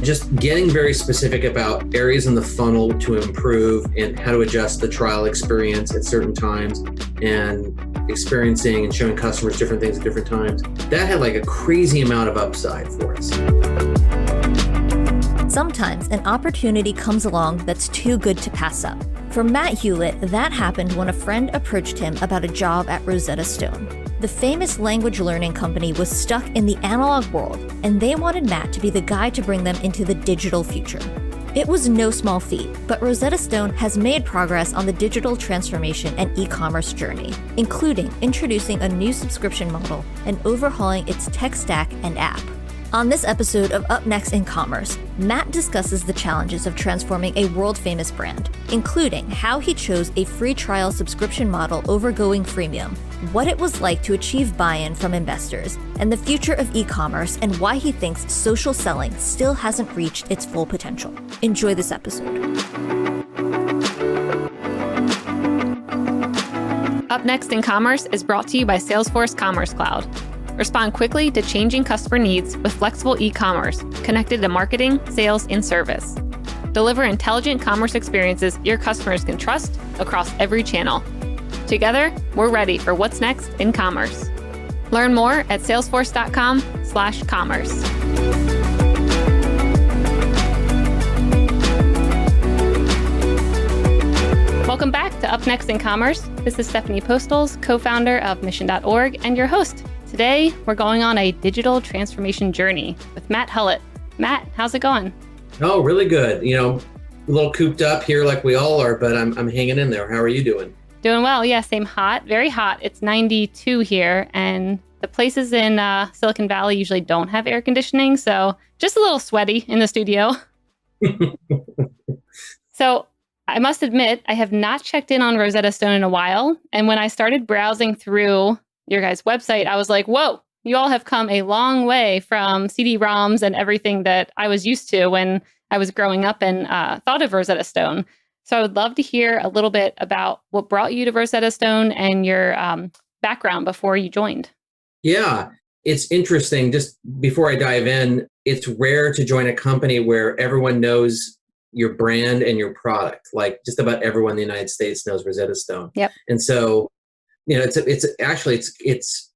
Just getting very specific about areas in the funnel to improve and how to adjust the trial experience at certain times and experiencing and showing customers different things at different times. That had like a crazy amount of upside for us. Sometimes an opportunity comes along that's too good to pass up. For Matt Hulett, that happened when a friend approached him about a job at Rosetta Stone. The famous language learning company was stuck in the analog world, and they wanted Matt to be the guy to bring them into the digital future. It was no small feat, but Rosetta Stone has made progress on the digital transformation and e-commerce journey, including introducing a new subscription model and overhauling its tech stack and app. On this episode of Up Next in Commerce, Matt discusses the challenges of transforming a world-famous brand, including how he chose a free trial subscription model over going freemium, what it was like to achieve buy-in from investors, and the future of e-commerce and why he thinks social selling still hasn't reached its full potential. Enjoy this episode. Up Next in Commerce is brought to you by Salesforce Commerce Cloud. Respond quickly to changing customer needs with flexible e-commerce connected to marketing, sales, and service. Deliver intelligent commerce experiences your customers can trust across every channel. Together, we're ready for what's next in commerce. Learn more at salesforce.com/commerce. Welcome back to Up Next in Commerce. This is Stephanie Postles, co-founder of Mission.org and your host. Today, we're going on a digital transformation journey with Matt Hulett. Matt, how's it going? Oh, really good. A little cooped up here like we all are, but I'm hanging in there. How are you doing? Doing well. Yeah, same hot, very hot. It's 92 here, and the places in Silicon Valley usually don't have air conditioning, so just a little sweaty in the studio. So I must admit, I have not checked in on Rosetta Stone in a while, and when I started browsing through your guys' website, I was like, whoa, you all have come a long way from CD-ROMs and everything that I was used to when I was growing up and thought of Rosetta Stone. So I would love to hear a little bit about what brought you to Rosetta Stone and your background before you joined. Yeah, it's interesting. Just before I dive in, it's rare to join a company where everyone knows your brand and your product. Like just about everyone in the United States knows Rosetta Stone. Yep. And so it's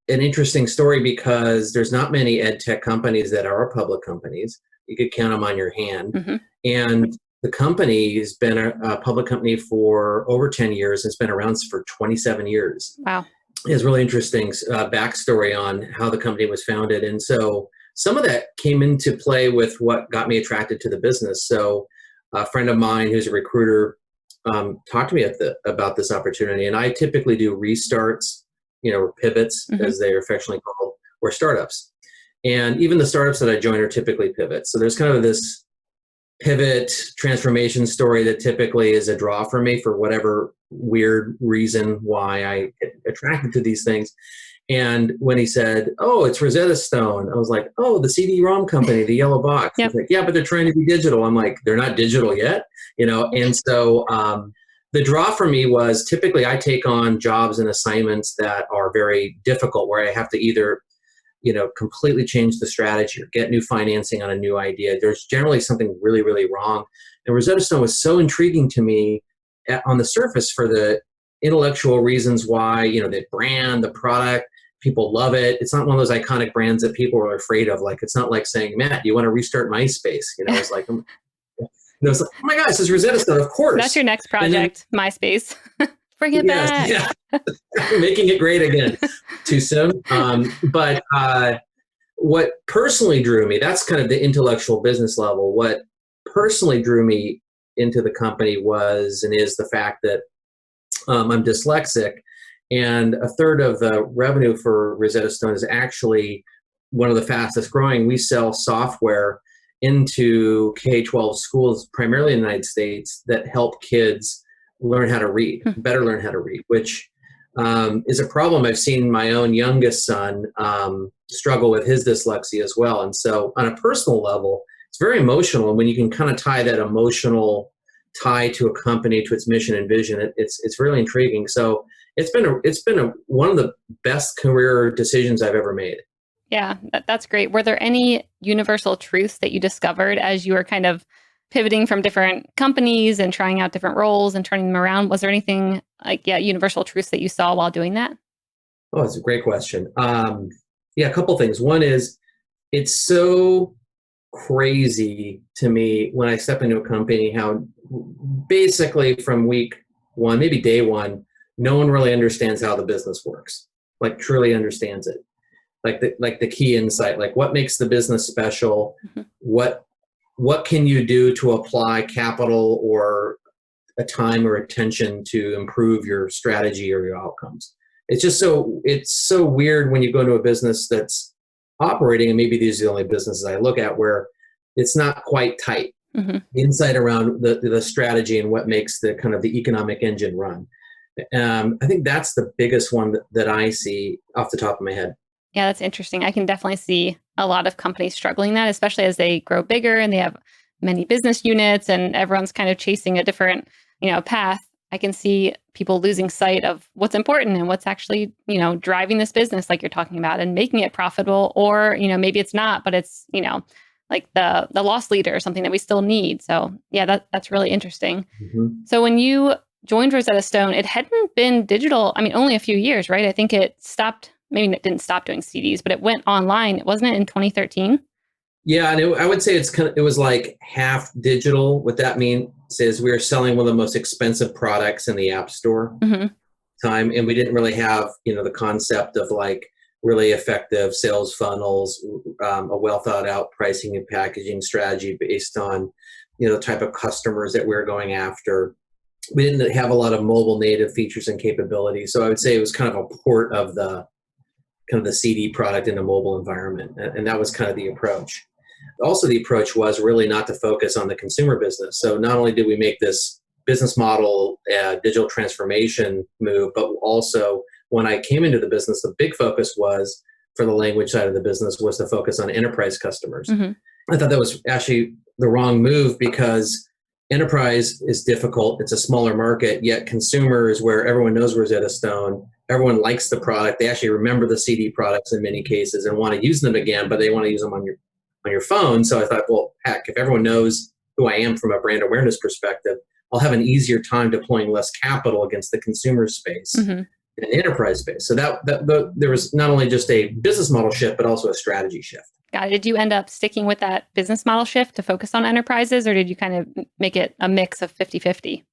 an interesting story because there's not many ed tech companies that are public companies. You could count them on your hand. Mm-hmm. And the company has been a public company for over 10 years. It's been around for 27 years. Wow. It's really interesting backstory on how the company was founded. And so some of that came into play with what got me attracted to the business. So a friend of mine who's a recruiter talked to me about this opportunity. And I typically do restarts, or pivots, mm-hmm. as they are affectionately called, or startups. And even the startups that I join are typically pivots. So there's kind of this pivot transformation story that typically is a draw for me for whatever weird reason why I get attracted to these things. And when he said, oh, it's Rosetta Stone, I was like, oh, the CD-ROM company, the yellow box. Yep. He's like, yeah, but they're trying to be digital. I'm like, they're not digital yet, And so the draw for me was typically I take on jobs and assignments that are very difficult, where I have to either, completely change the strategy or get new financing on a new idea. There's generally something really, really wrong. And Rosetta Stone was so intriguing to me on the surface for the intellectual reasons why, the brand, the product, people love it. It's not one of those iconic brands that people are afraid of. Like, it's not like saying, Matt, you want to restart MySpace? It's like, it's like, oh my gosh, this is Rosetta Stone, of course. That's your next project, then, MySpace. Bring it back. Yeah. Making it great again. Too soon. But what personally drew me, that's kind of the intellectual business level. What personally drew me into the company was and is the fact that I'm dyslexic, and a third of the revenue for Rosetta Stone is actually one of the fastest growing. We sell software into K-12 schools, primarily in the United States, that help kids learn how to read, better learn how to read, which is a problem I've seen my own youngest son struggle with his dyslexia as well. And so on a personal level, it's very emotional. And when you can kind of tie that emotional tie to a company, to its mission and vision, it's really intriguing. So it's been one of the best career decisions I've ever made. Yeah, that's great. Were there any universal truths that you discovered as you were kind of pivoting from different companies and trying out different roles and turning them around? Was there anything like, universal truths that you saw while doing that? Oh, it's a great question. Yeah, a couple things. One is it's so crazy to me when I step into a company how basically from week one, maybe day one, no one really understands how the business works, like truly understands it. Like the key insight, like what makes the business special, Mhm. what can you do to apply capital or a time or attention to improve your strategy or your outcomes. It's so weird when you go into a business that's operating, and maybe these are the only businesses I look at where it's not quite tight. Mhm. The insight around the strategy and what makes the kind of the economic engine run. I think that's the biggest one that I see off the top of my head. Yeah, that's interesting. I can definitely see a lot of companies struggling that, especially as they grow bigger and they have many business units and everyone's kind of chasing a different, path. I can see people losing sight of what's important and what's actually, driving this business like you're talking about and making it profitable, or, maybe it's not, but it's, like the loss leader or something that we still need. So yeah, that's really interesting. Mhm. So when you joined Rosetta Stone, it hadn't been digital. I mean, only a few years, right? I think it stopped. Maybe it didn't stop doing CDs, but it went online, wasn't it, in 2013? Yeah, and I would say it was like half digital. What that means is we were selling one of the most expensive products in the App Store Hmm. time, and we didn't really have the concept of like really effective sales funnels, a well thought out pricing and packaging strategy based on the type of customers that we're going after. We didn't have a lot of mobile native features and capabilities, so I would say it was kind of a port of the CD product in a mobile environment, and that was kind of the approach. Also, the approach was really not to focus on the consumer business. So not only did we make this business model digital transformation move, but also when I came into the business, the big focus was for the language side of the business was to focus on enterprise customers. Hmm. I thought that was actually the wrong move because enterprise is difficult. It's a smaller market, yet consumer is where everyone knows Rosetta Stone. Everyone likes the product. They actually remember the CD products in many cases and want to use them again, but they want to use them on your phone. So I thought, well, heck, if everyone knows who I am from a brand awareness perspective, I'll have an easier time deploying less capital against the consumer space Hmm. and the enterprise space. So there was not only just a business model shift, but also a strategy shift. Got it. Did you end up sticking with that business model shift to focus on enterprises, or did you kind of make it a mix of 50-50?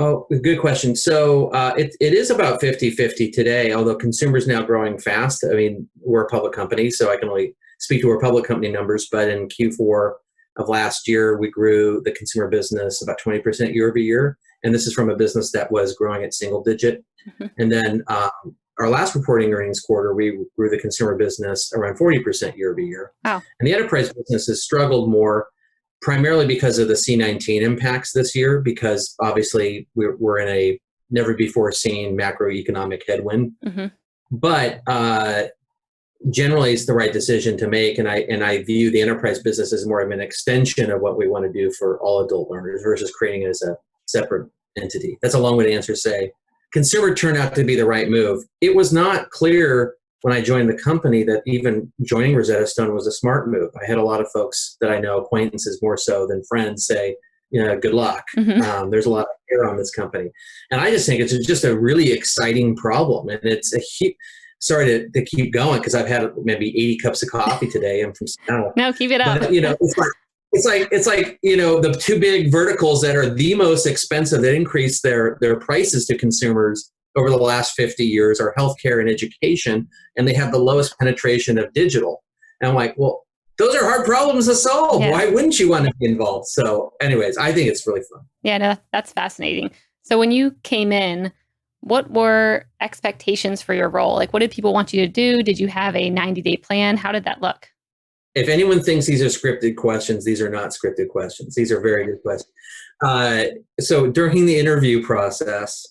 Oh, good question. So it is about 50-50 today, although consumers now growing fast. I mean, we're a public company, so I can only speak to our public company numbers, but in Q4 of last year, we grew the consumer business about 20% year over year. And this is from a business that was growing at single digit. Hmm. And then our last reporting earnings quarter, we grew the consumer business around 40% year over year. Wow. And the enterprise business has struggled more primarily because of the C-19 impacts this year, because obviously we're in a never before seen macroeconomic headwind. Hmm. But generally it's the right decision to make. And I view the enterprise business as more of an extension of what we want to do for all adult learners versus creating it as a separate entity. That's a long way to answer, say, consumer turned out to be the right move. It was not clear when I joined the company that even joining Rosetta Stone was a smart move. I had a lot of folks that I know, acquaintances more so than friends, say, good luck. Hmm. There's a lot of fear on this company. And I just think it's just a really exciting problem. And it's a huge, sorry to keep going because I've had maybe 80 cups of coffee today. I'm from Seattle. No, keep it up. But, it's like the two big verticals that are the most expensive that increase their prices to consumers over the last 50 years are healthcare and education, and they have the lowest penetration of digital. And I'm like, well, those are hard problems to solve. Yeah. Why wouldn't you want to be involved? So anyways, I think it's really fun. Yeah, no, that's fascinating. So when you came in, what were expectations for your role? Like, what did people want you to do? Did you have a 90-day plan? How did that look? If anyone thinks these are scripted questions, these are not scripted questions. These are very good questions. So during the interview process,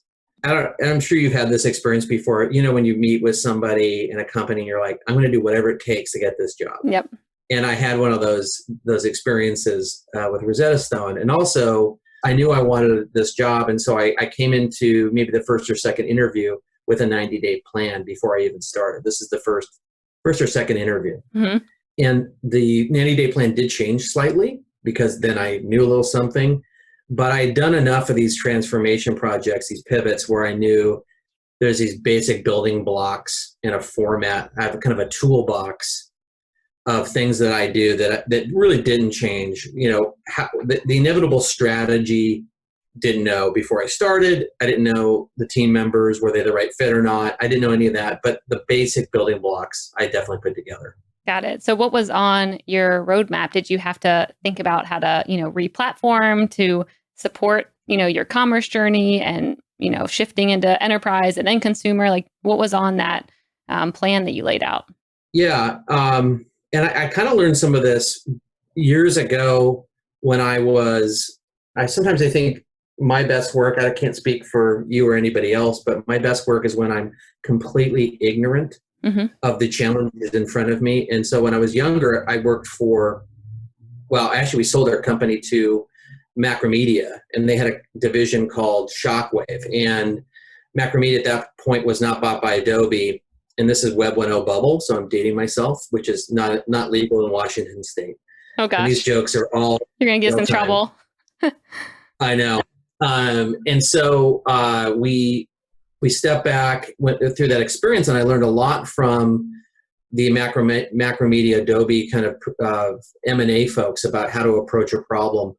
I'm sure you've had this experience before. When you meet with somebody in a company, you're like, I'm going to do whatever it takes to get this job. Yep. And I had one of those experiences with Rosetta Stone. And also, I knew I wanted this job. And so I came into maybe the first or second interview with a 90-day plan before I even started. This is the first first or second interview. Mm-hmm. And the 90-day plan did change slightly because then I knew a little something, but I had done enough of these transformation projects, these pivots, where I knew there's these basic building blocks in a format. I have kind of a toolbox of things that I do that really didn't change. The inevitable strategy, didn't know before I started. I didn't know the team members, were they the right fit or not. I didn't know any of that, but the basic building blocks I definitely put together. Got it. So what was on your roadmap? Did you have to think about how to, re-platform to support, your commerce journey and, shifting into enterprise and then consumer? Like what was on that plan that you laid out? Yeah. And I kind of learned some of this years ago when I sometimes I think my best work, I can't speak for you or anybody else, but my best work is when I'm completely ignorant of the challenges in front of me. And so when I was younger, I worked we sold our company to Macromedia, and they had a division called Shockwave. And Macromedia at that point was not bought by Adobe. And this is Web 1.0 bubble, so I'm dating myself, which is not legal in Washington State. Oh gosh. And these jokes are all... You're going to get us in trouble. I know. And so we stepped back, went through that experience, and I learned a lot from the Macromedia Adobe kind of M&A folks about how to approach a problem.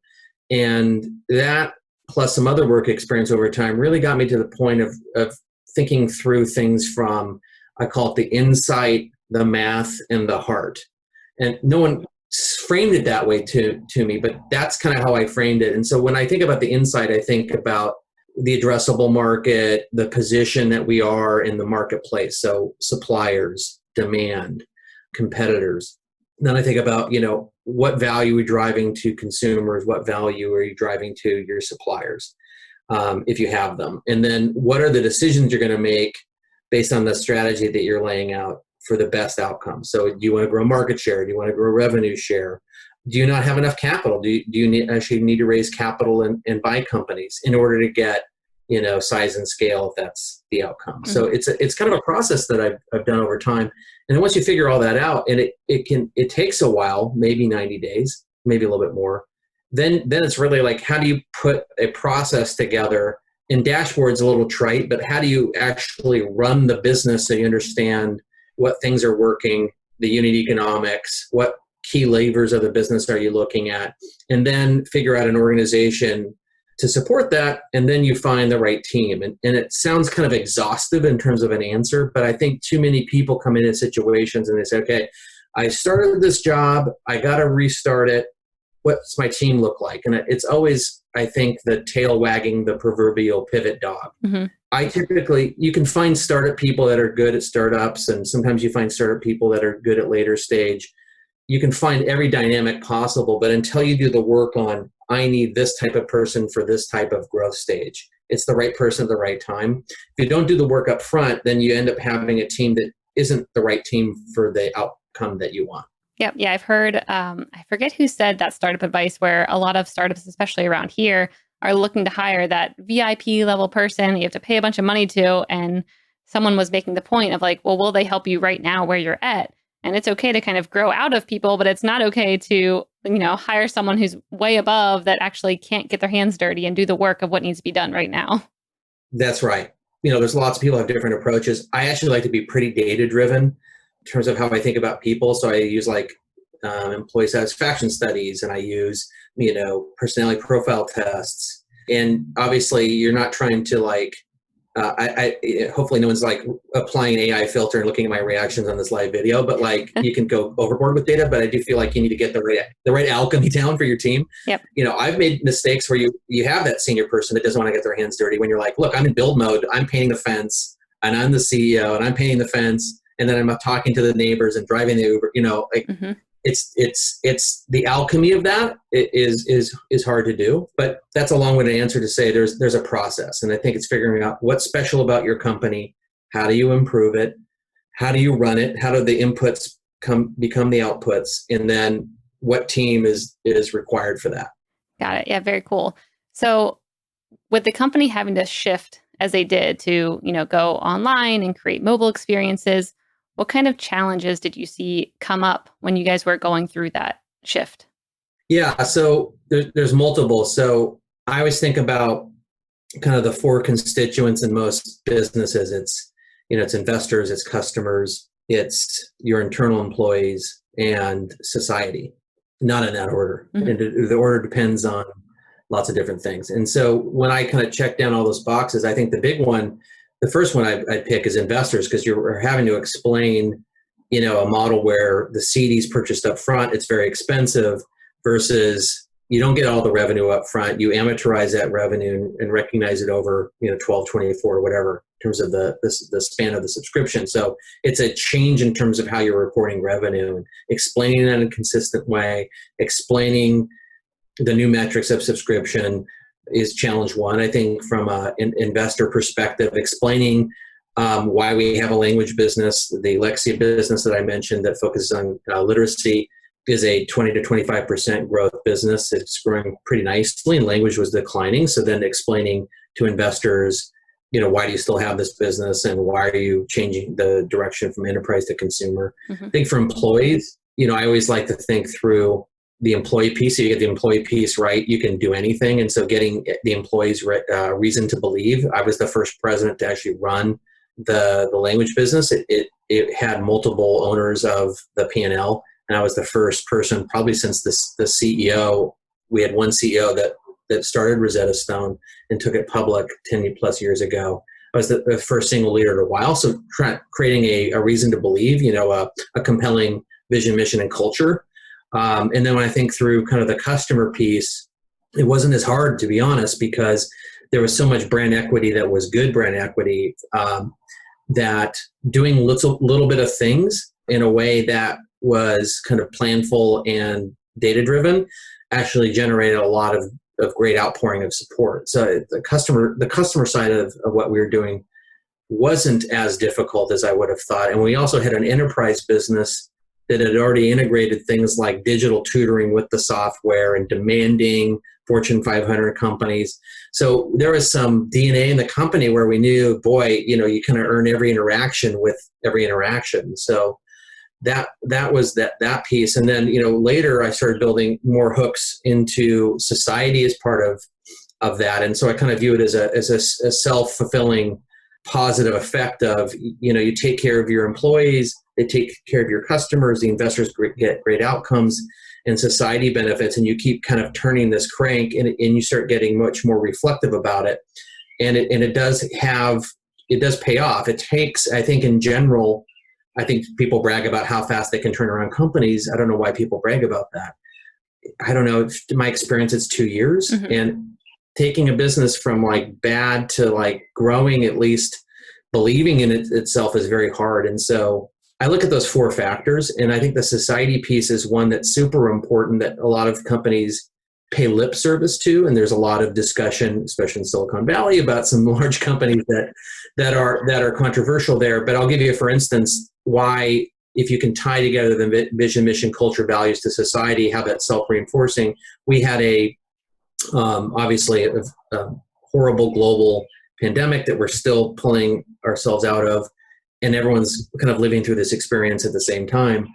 And that, plus some other work experience over time, really got me to the point of thinking through things from, I call it the insight, the math, and the heart. And no one framed it that way to me, but that's kind of how I framed it. And so when I think about the insight, I think about the addressable market, the position that we are in the marketplace. So suppliers, demand, competitors. Then I think about, what value are we driving to consumers? What value are you driving to your suppliers, if you have them? And then what are the decisions you're going to make based on the strategy that you're laying out for the best outcome? So do you want to grow market share? Do you want to grow revenue share? Do you not have enough capital? Do you actually need to raise capital and buy companies in order to get, size and scale, if that's the outcome? So it's kind of a process that I've done over time. And then once you figure all that out, and it takes a while, maybe 90 days, maybe a little bit more, then it's really like, how do you put a process together? And dashboard's a little trite, but how do you actually run the business so you understand what things are working, the unit economics, what key levers of the business are you looking at, and then figure out an organization to support that, and then you find the right team. And it sounds kind of exhaustive in terms of an answer, but I think too many people come into situations and they say, okay, I started this job, I got to restart it. What's my team look like? And it's always, I think, the tail wagging the proverbial pivot dog. You can find startup people that are good at startups, and sometimes you find startup people that are good at later stage. You can find every dynamic possible, but until you do the work on, I need this type of person for this type of growth stage, it's the right person at the right time. If you don't do the work up front, then you end up having a team that isn't the right team for the outcome that you want. Yep. Yeah, I've heard, I forget who said that startup advice, where a lot of startups, especially around here, are looking to hire that VIP level person you have to pay a bunch of money to. And someone was making the point of like, well, will they help you right now where you're at? And it's okay to kind of grow out of people, but it's not okay to, hire someone who's way above that actually can't get their hands dirty and do the work of what needs to be done right now. That's right. There's lots of people who have different approaches. I actually like to be pretty data driven in terms of how I think about people. So I use employee satisfaction studies, and I use, personality profile tests. And obviously you're not trying to hopefully no one's applying an AI filter and looking at my reactions on this live video, but you can go overboard with data, but I do feel like you need to get the right alchemy down for your team. Yep. I've made mistakes where you have that senior person that doesn't want to get their hands dirty when you're like, look, I'm in build mode, I'm painting the fence, and I'm the CEO and I'm painting the fence. And then I'm talking to the neighbors and driving the Uber, it's the alchemy of that is hard to do, but that's a long-winded answer to say there's a process. And I think it's figuring out what's special about your company. How do you improve it? How do you run it? How do the inputs become the outputs? And then what team is required for that? Got it. Yeah. Very cool. So with the company having to shift as they did to, go online and create mobile experiences, What kind of challenges did you see come up when you guys were going through that shift? Yeah, so there's multiple. So I always think about kind of the four constituents in most businesses. It's investors, it's customers, it's your internal employees, and society. Not in that order. Mm-hmm. And the order depends on lots of different things. And so when I kind of check down all those boxes, I think the big one, the first one I'd pick is investors, because you're having to explain, a model where the CD's purchased up front, it's very expensive, versus you don't get all the revenue up front. You amortize that revenue and recognize it over 12, 24, whatever, in terms of the span of the subscription. So it's a change in terms of how you're reporting revenue, and explaining that in a consistent way, explaining the new metrics of subscription is challenge one. I think from an investor perspective, explaining why we have a language business, the Lexia business that I mentioned that focuses on literacy, is a 20 to 25% growth business. It's growing pretty nicely, and language was declining. So then explaining to investors, why do you still have this business, and why are you changing the direction from enterprise to consumer? Mm-hmm. I think for employees, I always like to think through the employee piece. So you get the employee piece right, you can do anything. And so getting the employees reason to believe. I was the first president to actually run the language business. It had multiple owners of the P&L. And I was the first person, probably since the CEO. We had one CEO that started Rosetta Stone and took it public 10 plus years ago. I was the first single leader in a while. So creating a reason to believe, a compelling vision, mission, and culture. And then when I think through kind of the customer piece, it wasn't as hard, to be honest, because there was so much brand equity that was good brand equity, that doing little bit of things in a way that was kind of planful and data-driven actually generated a lot of great outpouring of support. So the customer side of what we were doing wasn't as difficult as I would have thought. And we also had an enterprise business that had already integrated things like digital tutoring with the software and demanding Fortune 500 companies. So there was some DNA in the company where we knew, boy, you kind of earn every interaction with every interaction. So that was that piece. And then, later I started building more hooks into society as part of that. And so I kind of view it as a self-fulfilling positive effect of, you take care of your employees, they take care of your customers, the investors get great outcomes, and society benefits, and you keep kind of turning this crank, and you start getting much more reflective about it. And it does pay off. It takes, I think in general, I think people brag about how fast they can turn around companies. I don't know why people brag about that. I don't know. In my experience, it's 2 years. Mm-hmm. And taking a business from like bad to like growing, at least believing in it itself, is very hard. And so I look at those four factors, and I think the society piece is one that's super important that a lot of companies pay lip service to. And there's a lot of discussion, especially in Silicon Valley, about some large companies that are controversial there. But I'll give you, for instance, why, if you can tie together the vision, mission, culture, values to society, how that's self-reinforcing. We had obviously a horrible global pandemic that we're still pulling ourselves out of, and everyone's kind of living through this experience at the same time.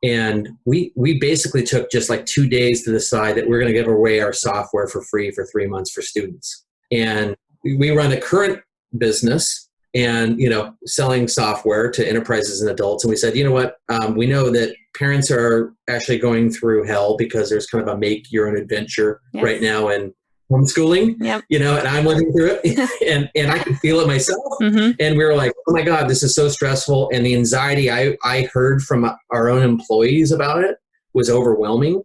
And we basically took just like 2 days to decide that we're going to give away our software for free for 3 months for students. And we run a current business and, selling software to enterprises and adults. And we said, we know that parents are actually going through hell because there's kind of a make your own adventure right now in homeschooling, and I'm living through it and I can feel it myself. Mm-hmm. And we were like, oh my God, this is so stressful. And the anxiety I heard from our own employees about it was overwhelming.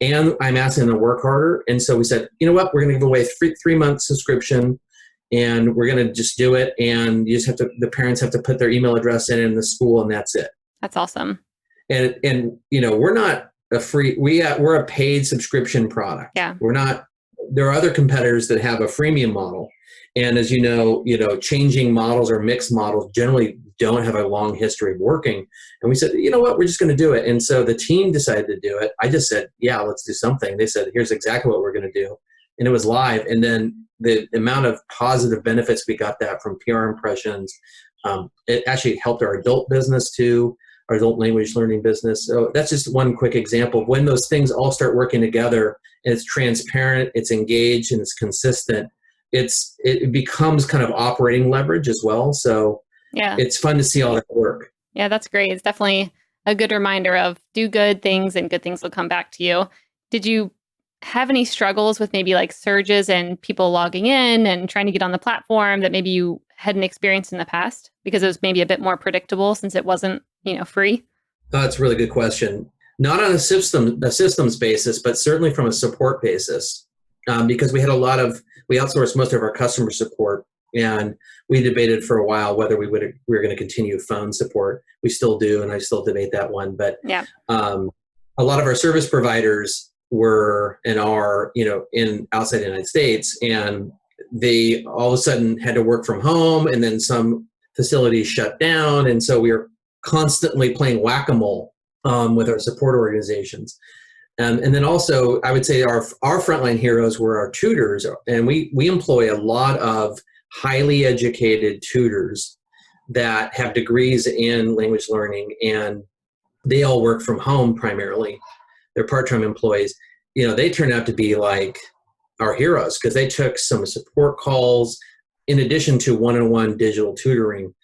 And I'm asking them to work harder. And so we said, you know what, we're going to give away a 3-month subscription, and we're going to just do it. And you just the parents have to put their email address in the school, and that's it. That's awesome. And we're not a free, we're a paid subscription product. Yeah. We're not, there are other competitors that have a freemium model. And as you know, changing models or mixed models generally don't have a long history of working. And we said, you know what, we're just going to do it. And so the team decided to do it. I just said, yeah, let's do something. They said, here's exactly what we're going to do. And it was live. And then the amount of positive benefits we got that from PR impressions, It actually helped our adult business too, our adult language learning business. So that's just one quick example of when those things all start working together and it's transparent, it's engaged, and it's consistent. It becomes kind of operating leverage as well. So Yeah. it's fun to see all that work. Yeah, that's great. It's definitely a good reminder of do good things and good things will come back to you. Did you have any struggles with maybe like surges and people logging in and trying to get on the platform that maybe you hadn't experienced in the past because it was maybe a bit more predictable since it wasn't, free? Oh, that's a really good question. Not on a systems basis, but certainly from a support basis, because we outsourced most of our customer support, and we debated for a while whether we were going to continue phone support. We still do, and I still debate that one. But yeah, a lot of our service providers were and are, in outside the United States, and they all of a sudden had to work from home, and then some facilities shut down, and so we were constantly playing whack-a-mole with our support organizations. And then also, I would say our frontline heroes were our tutors, and we employ a lot of highly educated tutors that have degrees in language learning, and they all work from home primarily. They're part-time employees. They turned out to be like our heroes because they took some support calls in addition to one-on-one digital tutoring.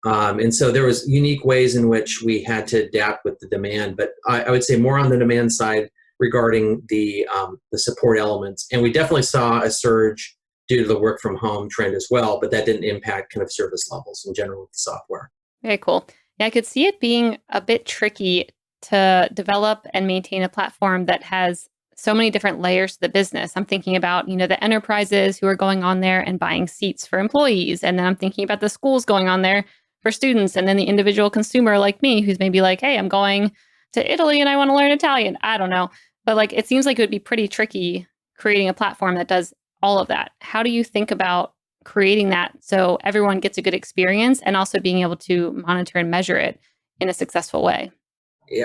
And so there was unique ways in which we had to adapt with the demand, but I would say more on the demand side regarding the support elements. And we definitely saw a surge due to the work from home trend as well, but that didn't impact kind of service levels in general with the software. Very cool. Yeah, I could see it being a bit tricky to develop and maintain a platform that has so many different layers to the business. I'm thinking about, the enterprises who are going on there and buying seats for employees. And then I'm thinking about the schools going on there for students. And then the individual consumer like me, who's maybe like, hey, I'm going to Italy and I want to learn Italian. I don't know. But it seems like it would be pretty tricky creating a platform that does all of that. How do you think about creating that so everyone gets a good experience and also being able to monitor and measure it in a successful way?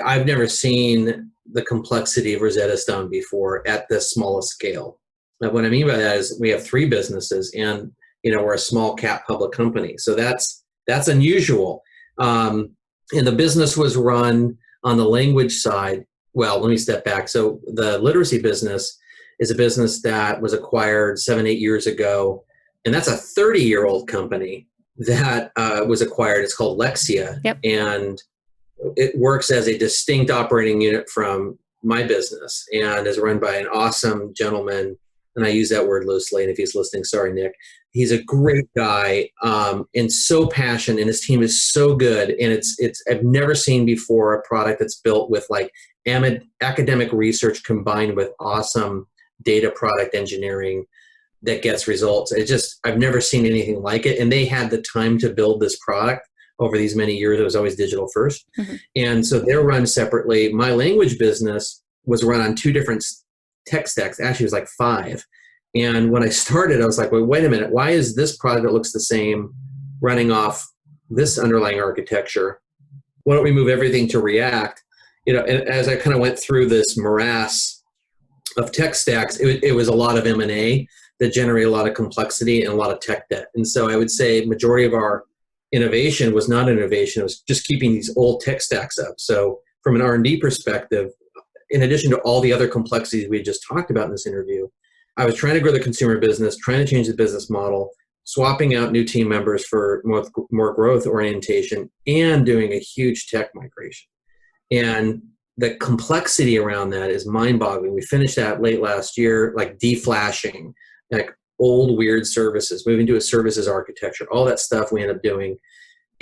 I've never seen the complexity of Rosetta Stone before at this smallest scale. Now, what I mean by that is we have 3 businesses and, we're a small cap public company. So that's unusual. And the business was run on the language side. Well, let me step back. So the literacy business is a business that was acquired 7-8 years ago. And that's a 30-year-old company that was acquired. It's called Lexia. Yep. And it works as a distinct operating unit from my business and is run by an awesome gentleman. And I use that word loosely. And if he's listening, sorry, Nick. He's a great guy and so passionate, and his team is so good. And it's I've never seen before a product that's built with academic research combined with awesome data product engineering that gets results. I've never seen anything like it. And they had the time to build this product over these many years. It was always digital first. Mm-hmm. And so they're run separately. My language business was run on 2 different tech stacks. Actually, it was 5. And when I started, I was like, wait a minute, why is this product that looks the same running off this underlying architecture? Why don't we move everything to React? And as I kind of went through this morass of tech stacks, it was a lot of M&A that generated a lot of complexity and a lot of tech debt. And so I would say majority of our innovation was not innovation. It was just keeping these old tech stacks up. So from an R&D perspective, in addition to all the other complexities we just talked about in this interview, I was trying to grow the consumer business, trying to change the business model, swapping out new team members for more growth orientation, and doing a huge tech migration. And the complexity around that is mind-boggling. We finished that late last year, deflashing, old weird services, moving to a services architecture, all that stuff we end up doing.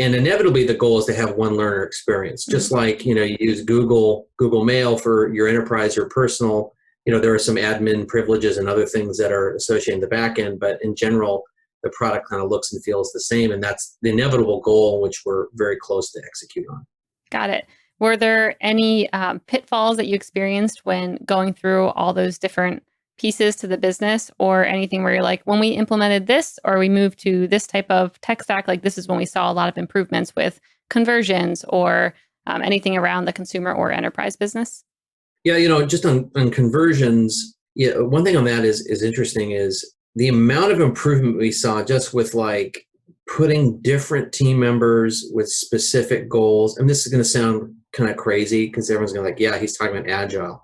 And inevitably the goal is to have one learner experience. Just like, you use Google Mail for your enterprise or personal, there are some admin privileges and other things that are associated in the back end, but in general, the product kind of looks and feels the same. And that's the inevitable goal, which we're very close to execute on. Got it. Were there any pitfalls that you experienced when going through all those different pieces to the business, or anything where you're like, when we implemented this or we moved to this type of tech stack, this is when we saw a lot of improvements with conversions or anything around the consumer or enterprise business? Yeah, just on conversions, one thing on that is interesting is the amount of improvement we saw just with putting different team members with specific goals. And this is going to sound kind of crazy because everyone's going to like, yeah, he's talking about agile.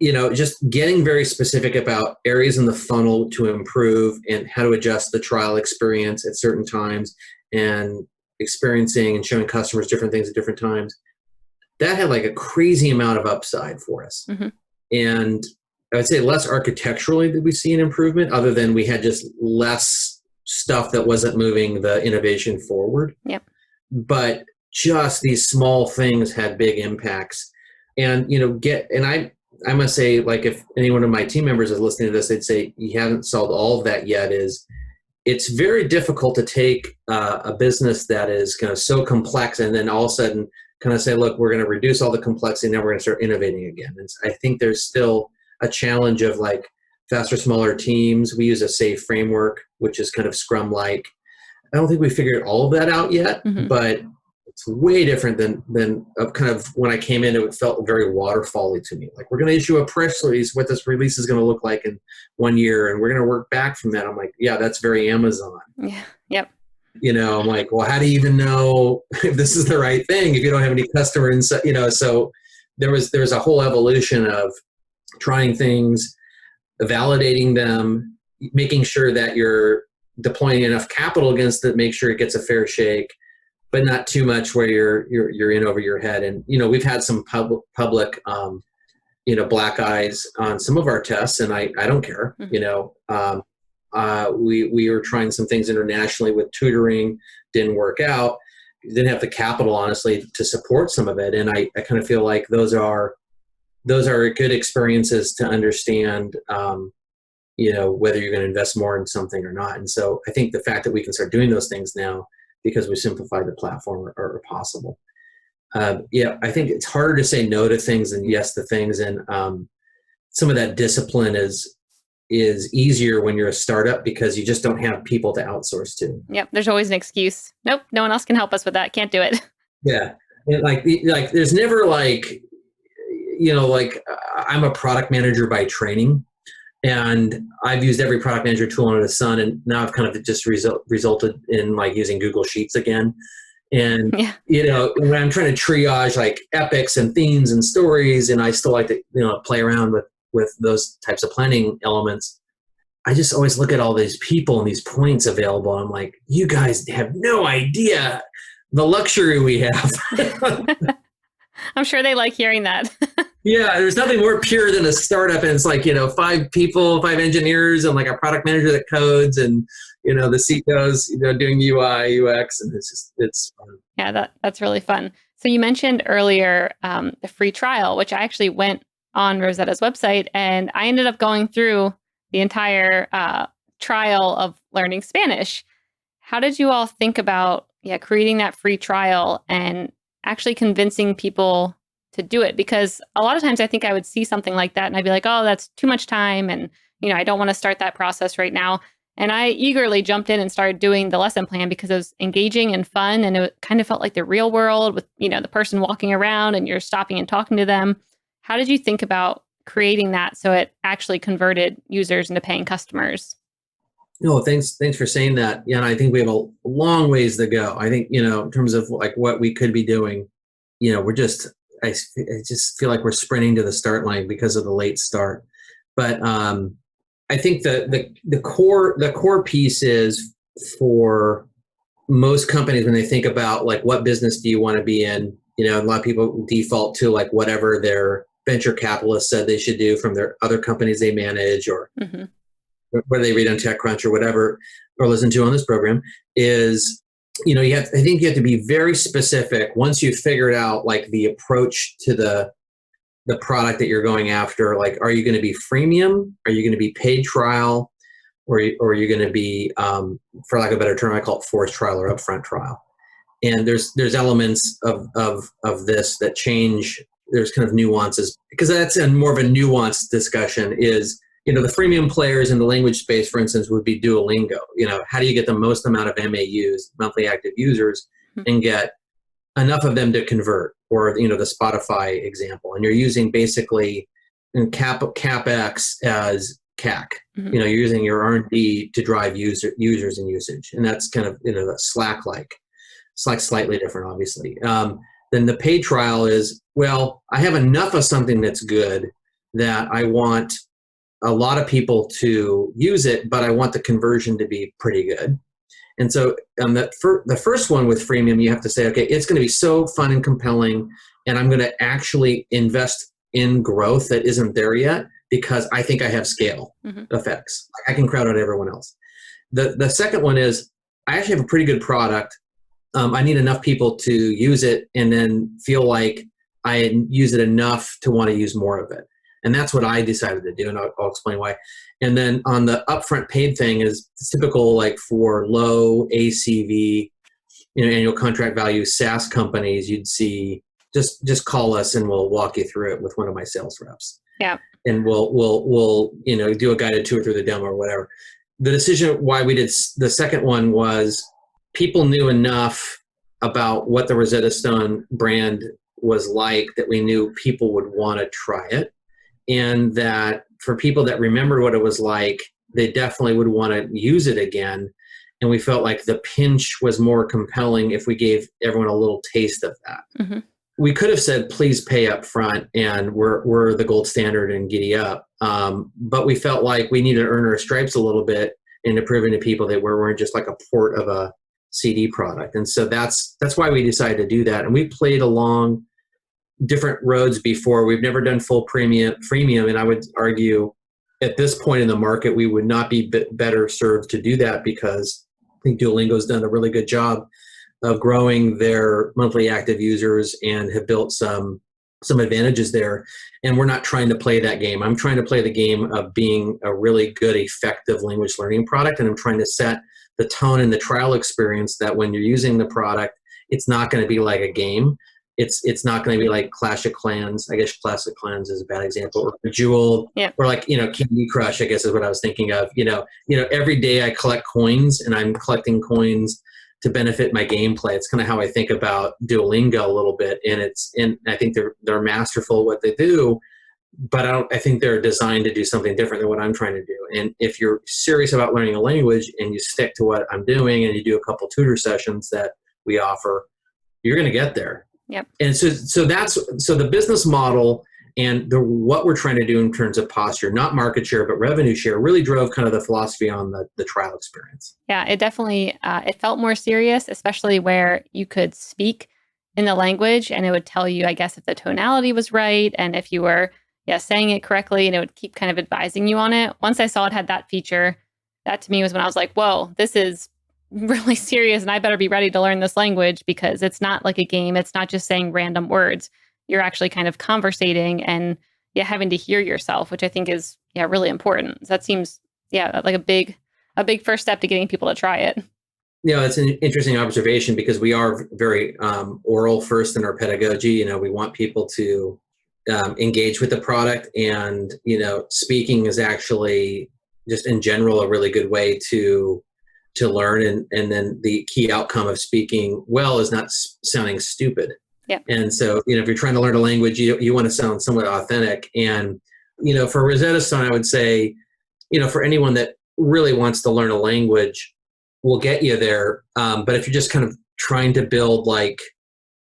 Just getting very specific about areas in the funnel to improve and how to adjust the trial experience at certain times and experiencing and showing customers different things at different times. That had like a crazy amount of upside for us. Mm-hmm. And I would say less architecturally did we see an improvement, other than we had just less stuff that wasn't moving the innovation forward. Yep. But just these small things had big impacts. And, I must say, like, if any one of my team members is listening to this, they'd say, you haven't solved all of that yet. It's very difficult to take a business that is kind of so complex and then all of a sudden kind of say, look, we're going to reduce all the complexity and now we're going to start innovating again. And I think there's still a challenge of like faster, smaller teams. We use a SAFe framework, which is kind of Scrum-like. I don't think we figured all of that out yet, mm-hmm. but it's way different than kind of when I came in, it felt very waterfall-y to me. Like, we're going to issue a press release, what this release is going to look like in 1 year, and we're going to work back from that. I'm like, yeah, that's very Amazon. Yeah. Yep. I'm like, well, how do you even know if this is the right thing if you don't have any customer insight? So there was a whole evolution of trying things, validating them, making sure that you're deploying enough capital against it, make sure it gets a fair shake, but not too much where you're in over your head. And we've had some public black eyes on some of our tests, and I don't care. Mm-hmm. We were trying some things internationally with tutoring, didn't work out, didn't have the capital, honestly, to support some of it. And I kind of feel like those are good experiences to understand whether you're going to invest more in something or not. And so I think the fact that we can start doing those things now because we simplified the platform are possible. I think it's harder to say no to things than yes to things. And some of that discipline is easier when you're a startup because you just don't have people to outsource to. Yep. There's always an excuse. Nope. No one else can help us with that. Can't do it. Yeah. And like there's never like I'm a product manager by training, and I've used every product manager tool under the sun, and now I've kind of just resulted in like using Google Sheets again. And, when I'm trying to triage like epics and themes and stories, and I still like to, play around with those types of planning elements, I just always look at all these people and these points available. And I'm like, you guys have no idea the luxury we have. I'm sure they like hearing that. Yeah, there's nothing more pure than a startup, and it's like 5 people, 5 engineers, and like a product manager that codes, and the CEOs doing UI, UX, and it's fun. Yeah, that's really fun. So you mentioned earlier the free trial, which I actually went on Rosetta's website, and I ended up going through the entire trial of learning Spanish. How did you all think about creating that free trial and actually convincing people to do it? Because a lot of times I think I would see something like that and I'd be like, oh, that's too much time. And, I don't want to start that process right now. And I eagerly jumped in and started doing the lesson plan because it was engaging and fun. And it kind of felt like the real world with, the person walking around and you're stopping and talking to them. How did you think about creating that so it actually converted users into paying customers? No, thanks for saying that. Yeah, and I think we have a long ways to go. I think, in terms of like what we could be doing, I just feel like we're sprinting to the start line because of the late start. But I think the core piece is for most companies when they think about like what business do you want to be in, a lot of people default to like whatever their venture capitalists said they should do from their other companies they manage, or mm-hmm. whether they read on TechCrunch or whatever, or listen to on this program, is I think you have to be very specific once you've figured out like the approach to the product that you're going after. Like, are you going to be freemium? Are you going to be paid trial? Or are you going to be, for lack of a better term, I call it forced trial or upfront trial? And there's elements of this that change. There's kind of nuances, because that's more of a nuanced discussion is, the freemium players in the language space, for instance, would be Duolingo. How do you get the most amount of MAUs, monthly active users, and get enough of them to convert? Or, the Spotify example. And you're using basically CapEx as CAC. You're using your R&D to drive users and usage. And that's kind of, that Slack-like. Slack's slightly different, obviously. Then the paid trial is, well, I have enough of something that's good that I want a lot of people to use it, but I want the conversion to be pretty good. And so the first one with freemium, you have to say, okay, it's going to be so fun and compelling, and I'm going to actually invest in growth that isn't there yet because I think I have scale effects. I can crowd out everyone else. The second one is I actually have a pretty good product. I need enough people to use it and then feel like I use it enough to want to use more of it. And that's what I decided to do, and I'll explain why. And then on the upfront paid thing is typical, like for low ACV, annual contract value SaaS companies, you'd see just call us and we'll walk you through it with one of my sales reps. Yeah. And we'll do a guided tour through the demo or whatever. The decision why we did the second one was people knew enough about what the Rosetta Stone brand was like that we knew people would want to try it. And that for people that remembered what it was like, they definitely would want to use it again. And we felt like the pinch was more compelling if we gave everyone a little taste of that. We could have said, please pay up front, and we're the gold standard and giddy up. But we felt like we needed to earn our stripes a little bit into proving to people that we're just like a port of a CD product. And so that's why we decided to do that. And we played along different roads before. We've never done full freemium, and I would argue at this point in the market we would not be better served to do that, because I think Duolingo's done a really good job of growing their monthly active users and have built some advantages there. And we're not trying to play that game. I'm trying to play the game of being a really good, effective language learning product, and I'm trying to set the tone in the trial experience that when you're using the product, it's not going to be like a game. It's not going to be like Clash of Clans. I guess Clash of Clans is a bad example. Or Bejeweled, or like, Candy Crush, I guess is what I was thinking of. Every day I collect coins, and I'm collecting coins to benefit my gameplay. It's kind of how I think about Duolingo a little bit. And I think they're masterful at what they do, but I think they're designed to do something different than what I'm trying to do. And if you're serious about learning a language and you stick to what I'm doing and you do a couple tutor sessions that we offer, you're going to get there. Yep. And so the business model and what we're trying to do in terms of posture, not market share, but revenue share, really drove kind of the philosophy on the trial experience. Yeah, it definitely, it felt more serious, especially where you could speak in the language and it would tell you, I guess, if the tonality was right and if you were saying it correctly, and it would keep kind of advising you on it. Once I saw it had that feature, that to me was when I was like, whoa, this is really serious and I better be ready to learn this language, because it's not like a game. It's not just saying random words. You're actually kind of conversating and having to hear yourself, which I think is really important. So that seems like a big first step to getting people to try it. It's an interesting observation, because we are very oral first in our pedagogy. We want people to engage with the product, and speaking is actually just in general a really good way to learn, and then the key outcome of speaking well is not sounding stupid. Yeah. And so, if you're trying to learn a language, you want to sound somewhat authentic. And, for Rosetta Stone, I would say, for anyone that really wants to learn a language, we'll get you there. But if you're just kind of trying to build, like,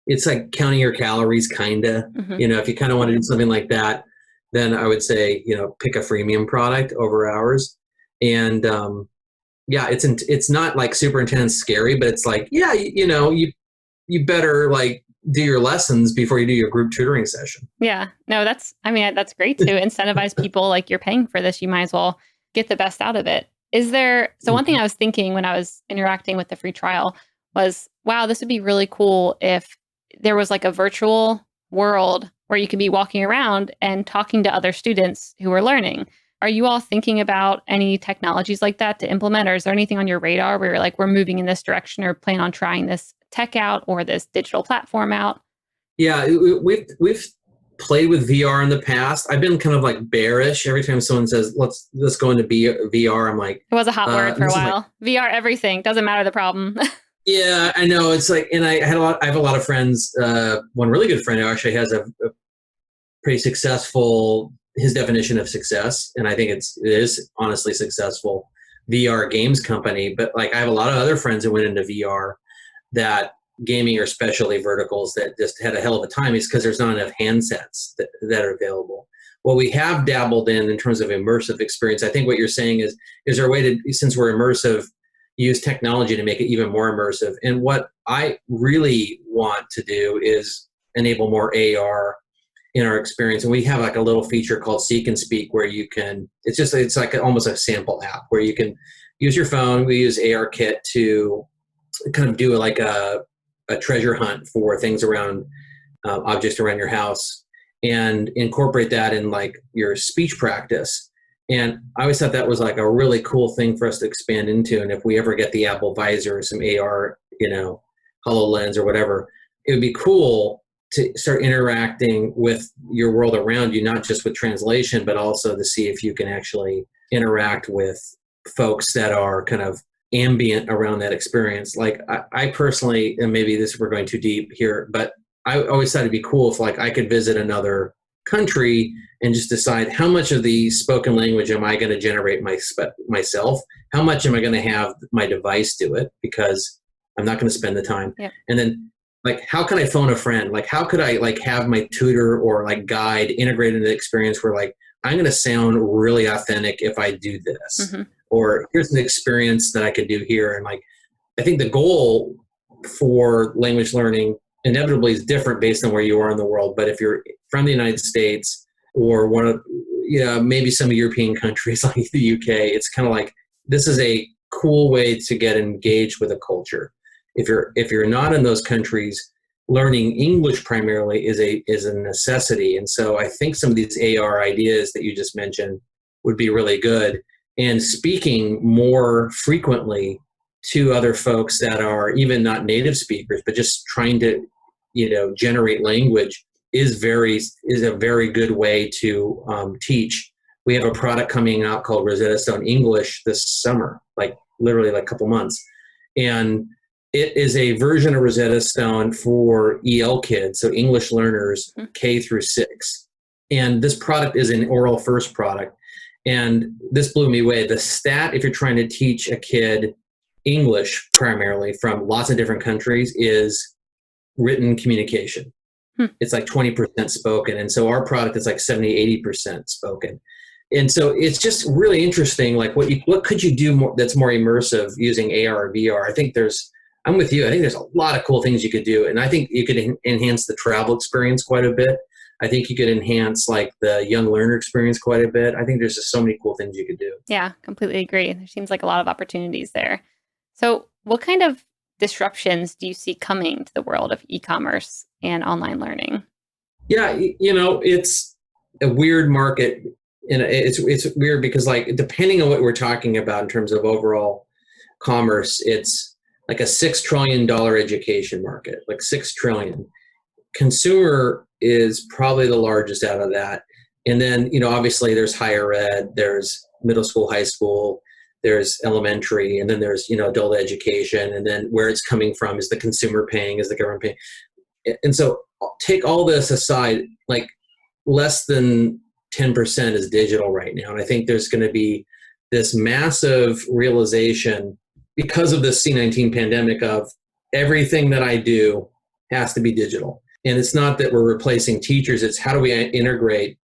it's like counting your calories, kind of, if you kind of want to do something like that, then I would say, pick a freemium product over ours. And, it's not like super intense, scary, but it's like, you better like do your lessons before you do your group tutoring session. Yeah, no, that's great to incentivize people. Like, you're paying for this, you might as well get the best out of it. So one thing I was thinking when I was interacting with the free trial was, wow, this would be really cool if there was like a virtual world where you could be walking around and talking to other students who are learning. Are you all thinking about any technologies like that to implement, or is there anything on your radar where you're like, we're moving in this direction or plan on trying this tech out or this digital platform out? Yeah, we've played with VR in the past. I've been kind of like bearish every time someone says, let's go into VR. I'm like, it was a hot word for a while. VR, everything, doesn't matter the problem. Yeah, I know. It's like, and I have a lot of friends. One really good friend who actually has a pretty successful his definition of success, and I think it is honestly successful, VR games company. But like I have a lot of other friends that went into VR that gaming or specialty verticals that just had a hell of a time. Is because there's not enough handsets that are available. What we have dabbled in terms of immersive experience, I think what you're saying is there a way to, since we're immersive, use technology to make it even more immersive? And what I really want to do is enable more AR in our experience. And we have like a little feature called Seek and Speak where you can, it's like almost a sample app where you can use your phone. We use ARKit to kind of do like a treasure hunt for things around objects around your house and incorporate that in like your speech practice. And I always thought that was like a really cool thing for us to expand into. And if we ever get the Apple Visor or some AR, HoloLens or whatever, it would be cool to start interacting with your world around you, not just with translation, but also to see if you can actually interact with folks that are kind of ambient around that experience. Like I personally, and maybe we're going too deep here, but I always thought it'd be cool if like I could visit another country and just decide how much of the spoken language am I going to generate myself? How much am I going to have my device do it? Because I'm not going to spend the time. Yeah. And then like, how can I phone a friend? Like, how could I like have my tutor or like guide integrated into the experience where like, I'm going to sound really authentic if I do this, Mm-hmm. or here's an experience that I could do here. And like, I think the goal for language learning inevitably is different based on where you are in the world. But if you're from the United States or one of, maybe some European countries like the UK, it's kind of like, this is a cool way to get engaged with a culture. If you're not in those countries, learning English primarily is a necessity. And so I think some of these AR ideas that you just mentioned would be really good. And speaking more frequently to other folks that are even not native speakers, but just trying to, generate language is a very good way to teach. We have a product coming out called Rosetta Stone English this summer, like literally like a couple months. And it is a version of Rosetta Stone for EL kids, so English learners, K through 6. And this product is an oral first product. And this blew me away. The stat, if you're trying to teach a kid English primarily from lots of different countries, is written communication. It's like 20% spoken. And so our product is like 70-80% spoken. And so it's just really interesting, like what could you do more that's more immersive using AR or VR? I'm with you. I think there's a lot of cool things you could do. And I think you could enhance the travel experience quite a bit. I think you could enhance like the young learner experience quite a bit. I think there's just so many cool things you could do. Yeah, completely agree. There seems like a lot of opportunities there. So what kind of disruptions do you see coming to the world of e-commerce and online learning? Yeah, it's a weird market. And it's weird because like, depending on what we're talking about in terms of overall commerce, it's like a $6 trillion education market, like $6 trillion. Consumer is probably the largest out of that. And then, obviously there's higher ed, there's middle school, high school, there's elementary, and then there's, adult education. And then where it's coming from, is the consumer paying, is the government paying? And so take all this aside, like less than 10% is digital right now. And I think there's going to be this massive realization because of the C-19 pandemic of everything that I do has to be digital. And it's not that we're replacing teachers, it's how do we integrate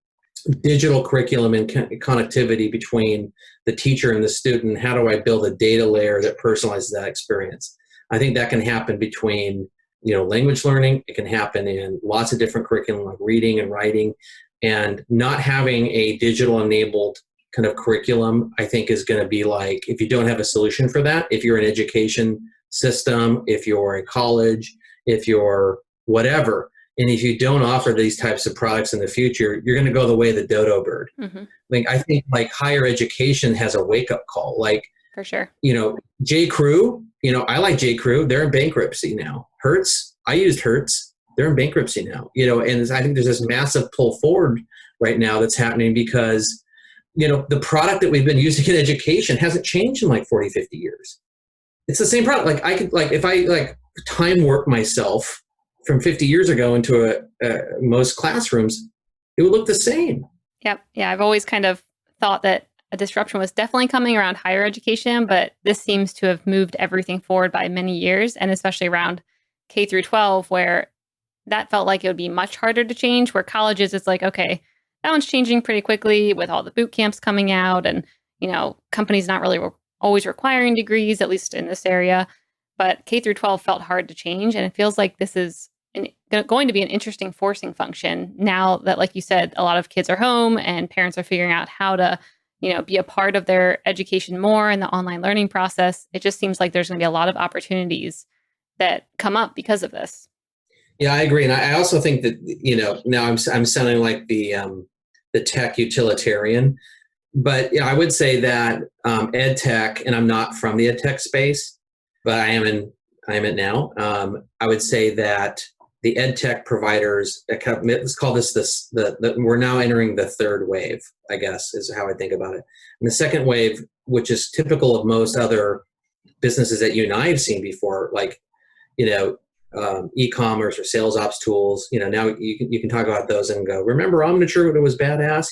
digital curriculum and connectivity between the teacher and the student? How do I build a data layer that personalizes that experience? I think that can happen between, language learning. It can happen in lots of different curriculum like reading and writing, and not having a digital enabled kind of curriculum, I think is going to be like, if you don't have a solution for that, if you're an education system, if you're a college, if you're whatever, and if you don't offer these types of products in the future, you're going to go the way of the dodo bird. Mm-hmm. Like, I think like higher education has a wake up call. Like, for sure. J. Crew, I like J. Crew. They're in bankruptcy now. Hertz, I used Hertz. They're in bankruptcy now, and I think there's this massive pull forward right now that's happening because, the product that we've been using in education hasn't changed in like 40, 50 years. It's the same product. Like I could, like, if I like time warp myself from 50 years ago into most classrooms, it would look the same. Yep. Yeah. I've always kind of thought that a disruption was definitely coming around higher education, but this seems to have moved everything forward by many years, and especially around K through 12, where that felt like it would be much harder to change, where colleges, it's like, okay, that one's changing pretty quickly with all the boot camps coming out and, companies not really always requiring degrees, at least in this area. But K through 12 felt hard to change. And it feels like this is going to be an interesting forcing function now that, like you said, a lot of kids are home and parents are figuring out how to, be a part of their education more in the online learning process. It just seems like there's going to be a lot of opportunities that come up because of this. Yeah, I agree. And I also think that, now I'm sounding like the tech utilitarian, but I would say that ed tech, and I'm not from the ed tech space, but I am it now. I would say that the ed tech providers, let's call this we're now entering the third wave, I guess, is how I think about it. And the second wave, which is typical of most other businesses that you and I have seen before, like, e-commerce or sales ops tools, now you can talk about those and go, remember Omniture when it was badass?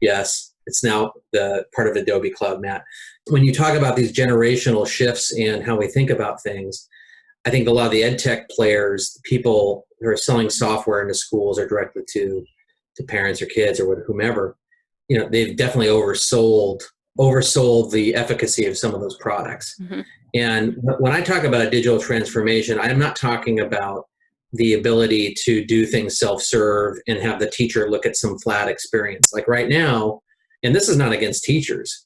Yes, it's now the part of Adobe Cloud, Matt. When you talk about these generational shifts in how we think about things, I think a lot of the ed tech players, people who are selling software into schools or directly to parents or kids or whomever, they've definitely oversold the efficacy of some of those products. Mm-hmm. And when I talk about a digital transformation, I'm not talking about the ability to do things self-serve and have the teacher look at some flat experience. Like right now, and this is not against teachers.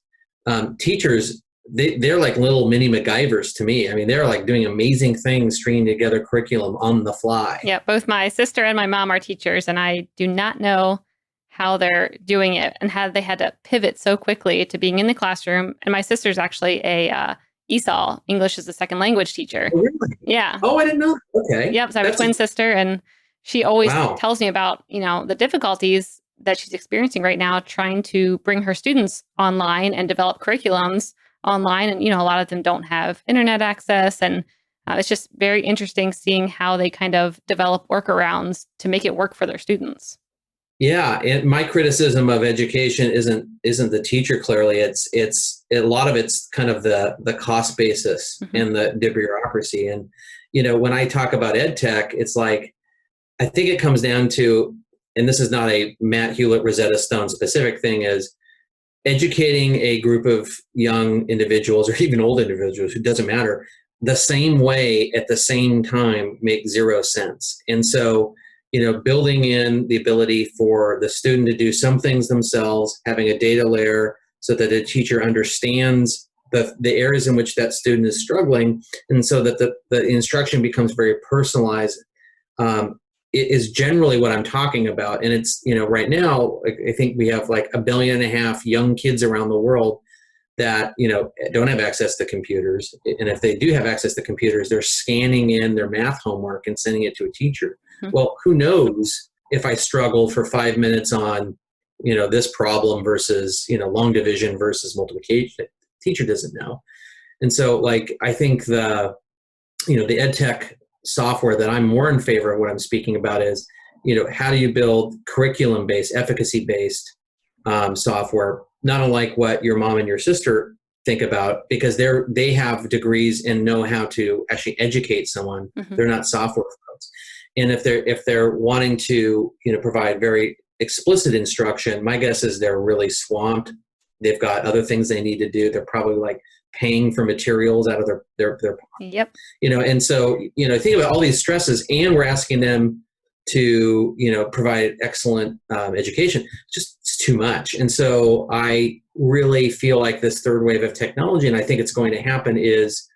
Teachers, they're like little mini MacGyvers to me. I mean, they're like doing amazing things, stringing together curriculum on the fly. Yeah, both my sister and my mom are teachers, and I do not know how they're doing it and how they had to pivot so quickly to being in the classroom. And my sister's actually a ESOL, English as a second language teacher. Oh, really? Yeah. Oh, I didn't know. Okay. Yep. So I have a twin sister, and she always tells me about, the difficulties that she's experiencing right now trying to bring her students online and develop curriculums online. And, a lot of them don't have internet access. And it's just very interesting seeing how they kind of develop workarounds to make it work for their students. Yeah, and my criticism of education isn't the teacher clearly. It's a lot of it's kind of the cost basis mm-hmm. and the bureaucracy. And when I talk about ed tech, it's like I think it comes down to, and this is not a Matt Hulett Rosetta Stone specific thing, is educating a group of young individuals or even old individuals, it doesn't matter, the same way at the same time makes zero sense. And so building in the ability for the student to do some things themselves, having a data layer so that the teacher understands the areas in which that student is struggling, and so that the instruction becomes very personalized, it is generally what I'm talking about. And it's, right now, I think we have like 1.5 billion young kids around the world that, don't have access to computers. And if they do have access to computers, they're scanning in their math homework and sending it to a teacher. Well, who knows if I struggle for 5 minutes on, this problem versus, long division versus multiplication. The teacher doesn't know. And so I think the ed tech software that I'm more in favor of, what I'm speaking about is, how do you build curriculum-based, efficacy-based software, not unlike what your mom and your sister think about, because they have degrees and know how to actually educate someone. Mm-hmm. They're not software folks. And if they're wanting to, provide very explicit instruction, my guess is they're really swamped. They've got other things they need to do. They're probably paying for materials out of their Yep. And so, think about all these stresses, and we're asking them to, provide excellent education. It's too much. And so I really feel like this third wave of technology, and I think it's going to happen, is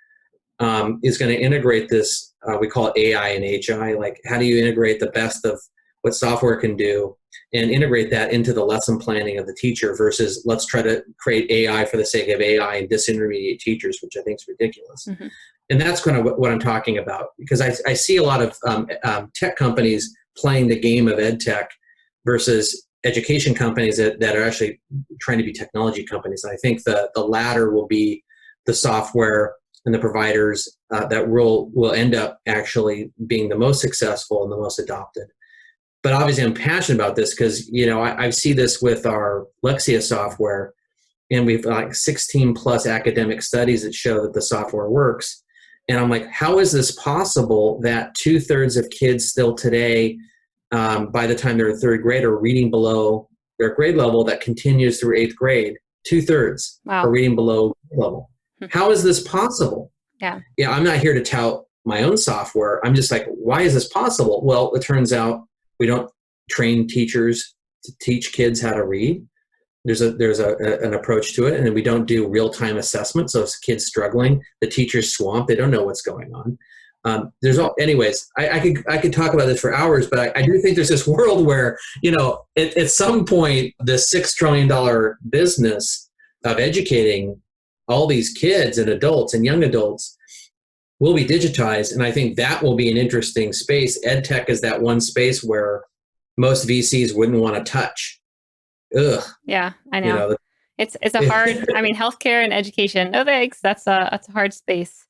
going to integrate this, we call it AI and HI. How do you integrate the best of what software can do and integrate that into the lesson planning of the teacher versus let's try to create AI for the sake of AI and disintermediate teachers, which I think is ridiculous. Mm-hmm. And that's kind of what I'm talking about, because I see a lot of tech companies playing the game of ed tech versus education companies that are actually trying to be technology companies. And I think the latter will be the software and the providers that will end up actually being the most successful and the most adopted. but obviously I'm passionate about this because, I see this with our Lexia software, and we've like 16 plus academic studies that show that the software works. And I'm like, how is this possible that 2/3 of kids still today, by the time they're in third grade, are reading below their grade level that continues through 8th grade? 2/3 are reading below grade level. How is this possible? Yeah, I'm not here to tout my own software. I'm just like, why is this possible? Well, it turns out we don't train teachers to teach kids how to read. There's an approach to it, and we don't do real-time assessment. So if a kid's struggling, the teacher's swamped. They don't know what's going on. Anyways, I could talk about this for hours, but I do think there's this world where, at some point, the $6 trillion business of educating all these kids and adults and young adults will be digitized. And I think that will be an interesting space. EdTech is that one space where most VCs wouldn't want to touch. Ugh. Yeah, I know. It's a hard, healthcare and education. No thanks. That's a hard space.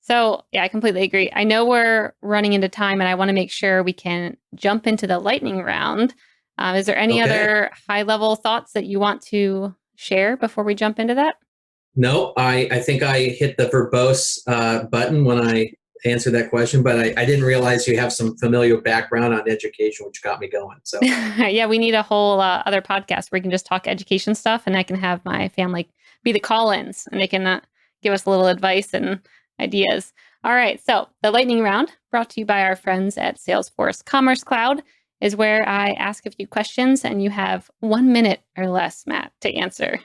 So yeah, I completely agree. I know we're running into time, and I want to make sure we can jump into the lightning round. Is there any other high level thoughts that you want to share before we jump into that? No, I think I hit the verbose button when I answered that question, but I didn't realize you have some familiar background on education, which got me going. So yeah, we need a whole other podcast where we can just talk education stuff, and I can have my family be the call-ins, and they can give us a little advice and ideas. All right, so the lightning round, brought to you by our friends at Salesforce Commerce Cloud, is where I ask a few questions, and you have 1 minute or less, Matt, to answer.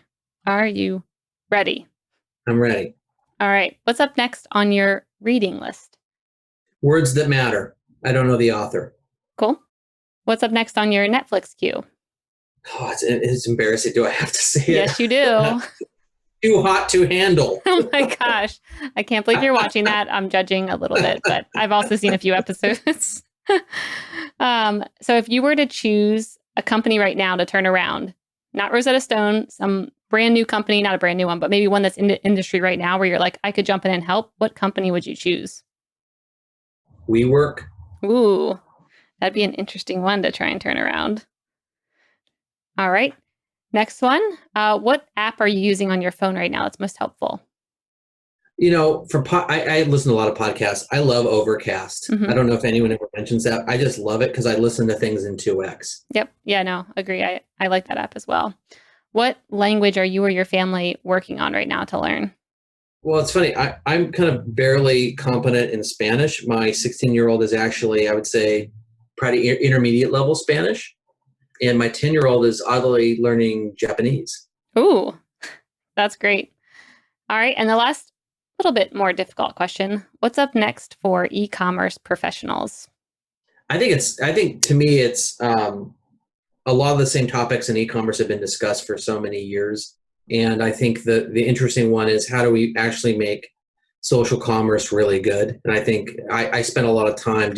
Are you ready? I'm ready. All right. What's up next on your reading list? Words That Matter. I don't know the author. Cool. What's up next on your Netflix queue? Oh, it's embarrassing. Do I have to say it? Yes, you do. Too Hot to Handle. Oh my gosh. I can't believe you're watching that. I'm judging a little bit, but I've also seen a few episodes. So if you were to choose a company right now to turn around, not Rosetta Stone, some brand new company, not a brand new one, but maybe one that's in the industry right now where you're like, I could jump in and help, what company would you choose? WeWork. Ooh, that'd be an interesting one to try and turn around. All right. Next one. What app are you using on your phone right now that's most helpful? I listen to a lot of podcasts. I love Overcast. Mm-hmm. I don't know if anyone ever mentions that. I just love it because I listen to things in 2x. Yep. Yeah, no, agree. I like that app as well. What language are you or your family working on right now to learn? Well, it's funny. I'm kind of barely competent in Spanish. My 16-year-old is actually, I would say, probably intermediate level Spanish. And my 10-year-old is oddly learning Japanese. Ooh, that's great. All right. And the last little bit more difficult question. What's up next for e-commerce professionals? I think to me, it's a lot of the same topics in e-commerce have been discussed for so many years. And I think the interesting one is how do we actually make social commerce really good? And I think I spent a lot of time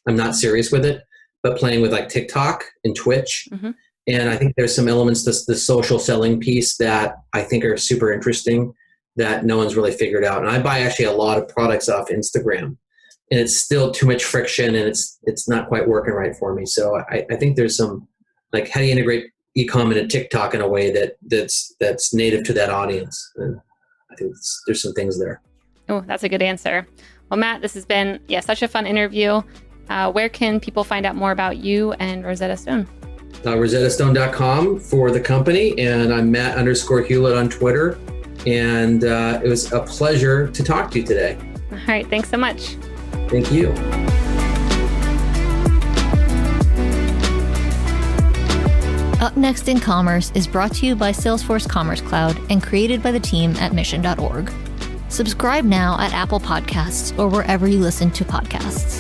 I'm not serious with it, but playing with like TikTok and Twitch. Mm-hmm. And I think there's some elements to the social selling piece that I think are super interesting that no one's really figured out. And I buy actually a lot of products off Instagram, and it's still too much friction, and it's not quite working right for me. So I think there's some, like, how do you integrate e-com into TikTok in a way that's native to that audience? And I think there's some things there. Oh, that's a good answer. Well, Matt, this has been such a fun interview. Where can people find out more about you and Rosetta Stone? RosettaStone.com for the company, and I'm Matt_Hulett on Twitter. And it was a pleasure to talk to you today. All right, thanks so much. Thank you. Up Next in Commerce is brought to you by Salesforce Commerce Cloud and created by the team at mission.org. Subscribe now at Apple Podcasts or wherever you listen to podcasts.